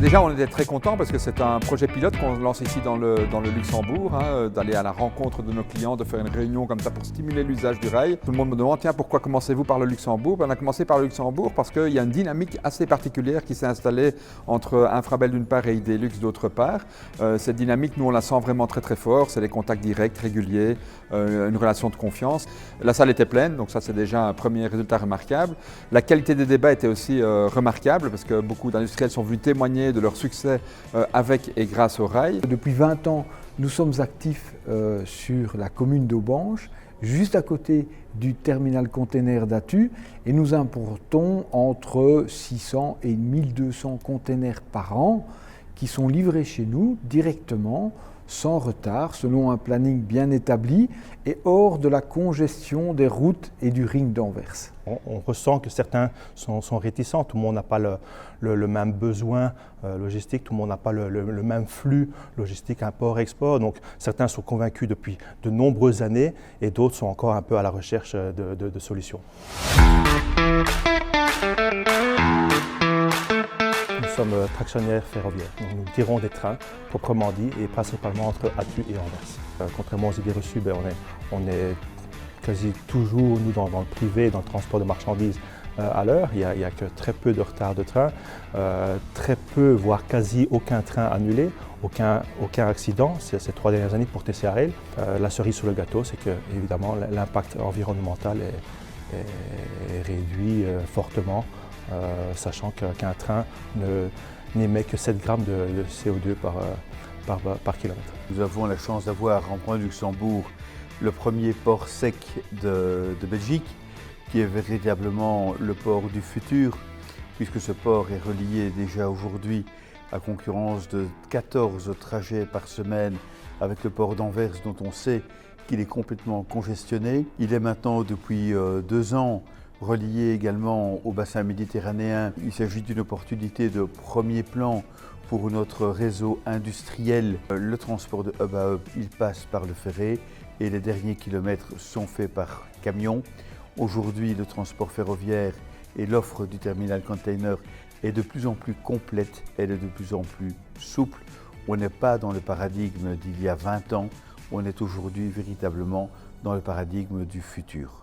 Déjà, on était très contents parce que c'est un projet pilote qu'on lance ici dans le Luxembourg, d'aller à la rencontre de nos clients, de faire une réunion comme ça pour stimuler l'usage du rail. Tout le monde me demande, tiens, pourquoi commencez-vous par le Luxembourg? On a commencé par le Luxembourg parce qu'il y a une dynamique assez particulière qui s'est installée entre Infrabel d'une part et Idelux d'autre part. Cette dynamique, nous, on la sent vraiment très très fort. C'est des contacts directs, réguliers, une relation de confiance. La salle était pleine, donc ça c'est déjà un premier résultat remarquable. La qualité des débats était aussi remarquable parce que beaucoup d'industriels sont venus témoigner de leur succès avec et grâce au rail. Depuis 20 ans, nous sommes actifs sur la commune d'Aubange, juste à côté du terminal container d'Attu, et nous importons entre 600 et 1200 containers par an qui sont livrés chez nous directement, sans retard, selon un planning bien établi et hors de la congestion des routes et du ring d'Anvers. On ressent que certains sont réticents, tout le monde n'a pas le même besoin logistique, tout le monde n'a pas le même flux logistique import-export, donc certains sont convaincus depuis de nombreuses années et d'autres sont encore un peu à la recherche de solutions. Nous sommes tractionnaires ferroviaires, nous tirons des trains proprement dit et principalement entre Attu et Anvers. Contrairement aux idées reçues, on est quasi toujours nous dans le privé, dans le transport de marchandises à l'heure. Il n'y a que très peu de retard de train, très peu, voire quasi aucun train annulé, aucun accident ces 3 dernières années pour TCA Rail. La cerise sur le gâteau, c'est que évidemment l'impact environnemental est réduit fortement. Sachant qu'un train n'émet que 7 grammes de CO2 par kilomètre. Nous avons la chance d'avoir en point de Luxembourg le premier port sec de Belgique, qui est véritablement le port du futur, puisque ce port est relié déjà aujourd'hui à concurrence de 14 trajets par semaine avec le port d'Anvers, dont on sait qu'il est complètement congestionné. Il est maintenant depuis 2 ans relié également au bassin méditerranéen. Il s'agit d'une opportunité de premier plan pour notre réseau industriel. Le transport de hub à hub, il passe par le ferré et les derniers kilomètres sont faits par camion. Aujourd'hui, le transport ferroviaire et l'offre du terminal container est de plus en plus complète, elle est de plus en plus souple. On n'est pas dans le paradigme d'il y a 20 ans, on est aujourd'hui véritablement dans le paradigme du futur.